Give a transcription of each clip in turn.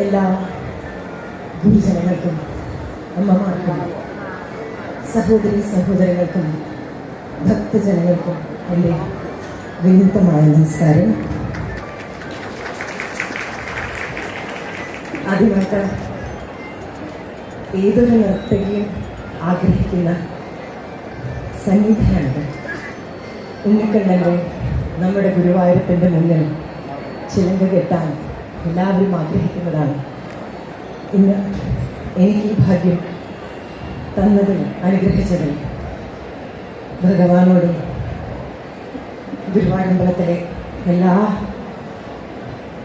എല്ലാ ഗുരുജനങ്ങൾക്കും, അമ്മമാർക്കും, സഹോദരി സഹോദരങ്ങൾക്കും, ഭക്തജനങ്ങൾക്കും എൻ്റെ വിനീതമായ നമസ്കാരം. ആദ്യമായിട്ട് ഏതൊരു നർത്തകിയും ആഗ്രഹിക്കുന്ന സന്നിധിയാണിത്. ഉണ്ണിക്കണ്ണൻ്റെ നമ്മുടെ ഗുരുവായൂരപ്പൻ്റെ മുന്നിൽ ചിലങ്ക കെട്ടാൻ എല്ലാവരും ആഗ്രഹിക്കുന്നതാണ്. ഇന്ന് എനിക്ക് ഈ ഭാഗ്യം തന്നതിൽ, അനുഗ്രഹിച്ചതിൽ ഭഗവാനോടും ഗുരുവായൂരമ്പലത്തിലെ എല്ലാ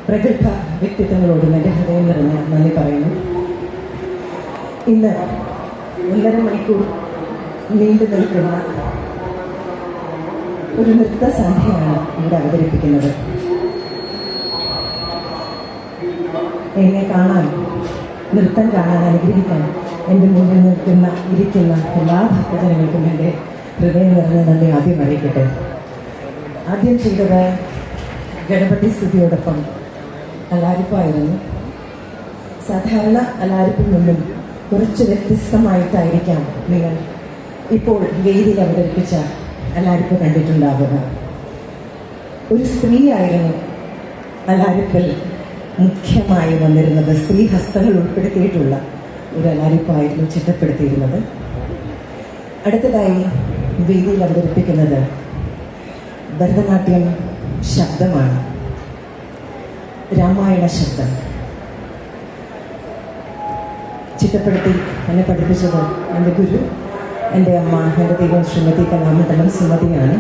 പ്രഗത്ഭ വ്യക്തിത്വങ്ങളോടും എൻ്റെ ഹൃദയം നിറഞ്ഞ നന്ദി പറയുന്നു. ഇന്ന് 1.5 മണിക്കൂർ നീണ്ടു നിൽക്കുന്ന ഒരു നൃത്തസന്ധ്യയാണ് ഇവിടെ അവതരിപ്പിക്കുന്നത്. എന്നെ കാണാൻ, നൃത്തം കാണാൻ, അനുഗ്രഹിക്കാൻ എൻ്റെ മുന്നിൽ ഇരിക്കുന്ന എല്ലാ ഭക്തജനങ്ങൾക്കും എൻ്റെ ഹൃദയം നിറഞ്ഞ നന്ദി ആദ്യം അറിയിക്കട്ടെ. ആദ്യം ചെയ്തത് ഗണപതി സ്തുതിയോടൊപ്പം അലാരിപ്പായിരുന്നു. സാധാരണ അലാരിപ്പിൽ നിന്നും കുറച്ച് വ്യത്യസ്തമായിട്ടായിരിക്കാം നിങ്ങൾ ഇപ്പോൾ വേദിയിൽ അവതരിപ്പിച്ച അലാരിപ്പ് കണ്ടിട്ടുണ്ടാവുക. ഒരു സ്ത്രീയായിരുന്നു അലാരിപ്പിൽ മുഖ്യമായി വന്നിരുന്നത്. സ്ത്രീ ഹസ്തങ്ങൾ ഉൾപ്പെടുത്തിയിട്ടുള്ള ഒരു അലാരിപ്പായിരുന്നു ചിട്ടപ്പെടുത്തിയിരുന്നത്. അടുത്തതായി വേദിയിൽ അവതരിപ്പിക്കുന്നത് ഭരതനാട്യം ശബ്ദമാണ്. രാമായണ ശബ്ദം ചിട്ടപ്പെടുത്തി എന്നെ പഠിപ്പിച്ചത് എൻ്റെ ഗുരു, എൻ്റെ അമ്മ, എൻ്റെ ദൈവം ശ്രീമതി കലാമണ്ഡലം സുമതിയാണ്.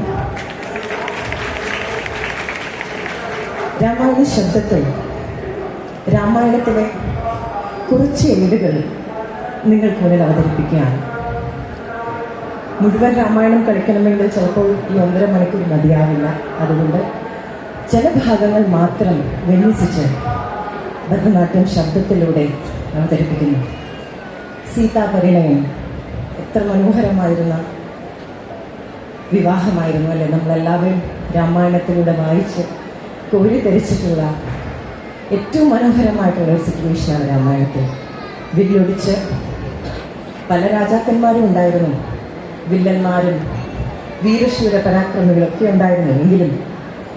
രാമായണ ശബ്ദത്തിൽ രാമായണത്തിലെ കുറച്ച് ഏടുകൾ നിങ്ങൾക്ക് മുന്നിൽ അവതരിപ്പിക്കുകയാണ്. മുഴുവൻ രാമായണം കളിക്കണമെങ്കിൽ ചിലപ്പോൾ ഈ 1.5 മണിക്കൂർ മതിയാവില്ല. അതുകൊണ്ട് ചില ഭാഗങ്ങൾ മാത്രം വിന്യസിച്ച് ഭരതനാട്യം ശബ്ദത്തിലൂടെ അവതരിപ്പിക്കുന്നു. സീതാപരിണയം എത്ര മനോഹരമായിരുന്ന വിവാഹമായിരുന്നു അല്ലേ? നമ്മളെല്ലാവരും രാമായണത്തിലൂടെ വായിച്ച് കോരിത്തരിച്ചിട്ടുള്ള ഏറ്റവും മനോഹരമായിട്ടുള്ള ഒരു സിറ്റുവേഷനാണ് രാമായണത്തിൽ. വില്ലൊടിച്ച് പല രാജാക്കന്മാരും ഉണ്ടായിരുന്നു, വില്ലന്മാരും വീരശൂര പരാക്രമികളൊക്കെ ഉണ്ടായിരുന്നു. എങ്കിലും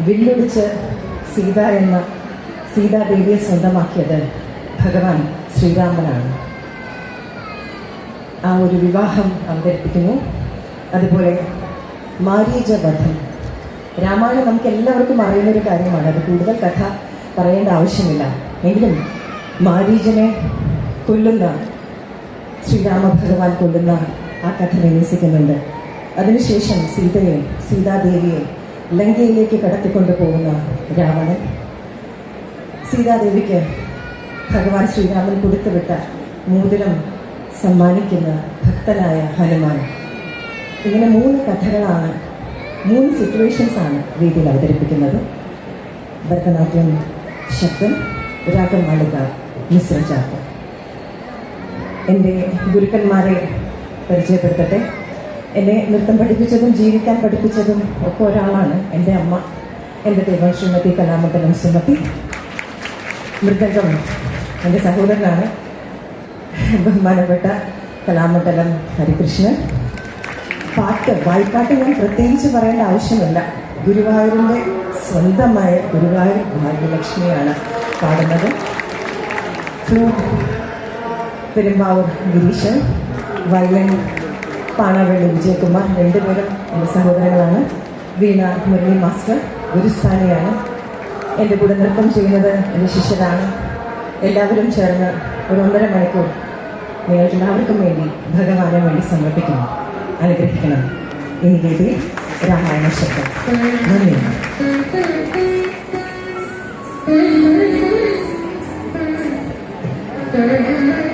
വില്ലൊടിച്ച് സീതാദേവിയെ സ്വന്തമാക്കിയത് ഭഗവാൻ ശ്രീരാമനാണ്. ആ ഒരു വിവാഹം അവതരിപ്പിക്കുന്നു. അതുപോലെ മാരീചവധം, രാമായണം നമുക്ക് എല്ലാവർക്കും അറിയുന്നൊരു കാര്യമാണ്. അത് കൂടുതൽ കഥ പറയേണ്ട ആവശ്യമില്ല. എങ്കിലും മാരീചനെ കൊല്ലുന്ന, ശ്രീരാമ ഭഗവാൻ കൊല്ലുന്ന ആ കഥ വിന്യസിക്കുന്നുണ്ട്. അതിനുശേഷം സീതാദേവിയെ ലങ്കയിലേക്ക് കടത്തിക്കൊണ്ടു പോകുന്ന രാവണൻ, സീതാദേവിക്ക് ഭഗവാൻ ശ്രീരാമൻ കൊടുത്തുവിട്ട മോതിരം സമ്മാനിക്കുന്ന ഭക്തനായ ഹനുമാൻ. ഇങ്ങനെ 3 കഥകളാണ്, 3 സിറ്റുവേഷൻസാണ് വേദിയിൽ അവതരിപ്പിക്കുന്നത്. ഭരതനാട്യം ശബ്ദം, രാഗമാളിക, മിശ്രചാപ്പ്. എൻ്റെ ഗുരുക്കന്മാരെ പരിചയപ്പെടുത്തട്ടെ. എന്നെ നൃത്തം പഠിപ്പിച്ചതും ജീവിക്കാൻ പഠിപ്പിച്ചതും ഒക്കെ ഒരാളാണ് എൻ്റെ അമ്മ, എൻ്റെ ദൈവം ശ്രീമതി കലാമണ്ഡലം സുമതി. മൃദംഗം എൻ്റെ സഹോദരനാണ്, ബഹുമാനപ്പെട്ട കലാമണ്ഡലം ഹരികൃഷ്ണൻ. വായ്പാട്ട് ഞാൻ പ്രത്യേകിച്ച് പറയേണ്ട ആവശ്യമില്ല. ഗുരുവായൂരിൻ്റെ സ്വന്തമായ ഗുരുവായൂർ ഭാഗ്യലക്ഷ്മിയാണ് പാടുന്നത്. ഫ്ലൂട്ട് പെരുമ്പാവൂർ ഗിരീശൻ, വയലിൻ പാണാവള്ളി വിജയകുമാർ, 2 പേരും എൻ്റെ സഹോദരങ്ങളാണ്. വീണ മുരളി മാസ്റ്റർ ഗുരുസ്ഥാനിയാണ്. എൻ്റെ കൂടെ നൃത്തം ചെയ്യുന്നത് എൻ്റെ ശിഷ്യരാണ്. എല്ലാവരും ചേർന്ന് ഒരു 1.5 മണിക്കൂർ നിങ്ങൾക്ക് എല്ലാവർക്കും വേണ്ടി ഭഗവാനെ വേണ്ടി സമർപ്പിക്കണം. അനുഗ്രഹിക്കണം. ഇനി വേദി രാമായണ ശബ്ദം. നന്ദി. Thank you.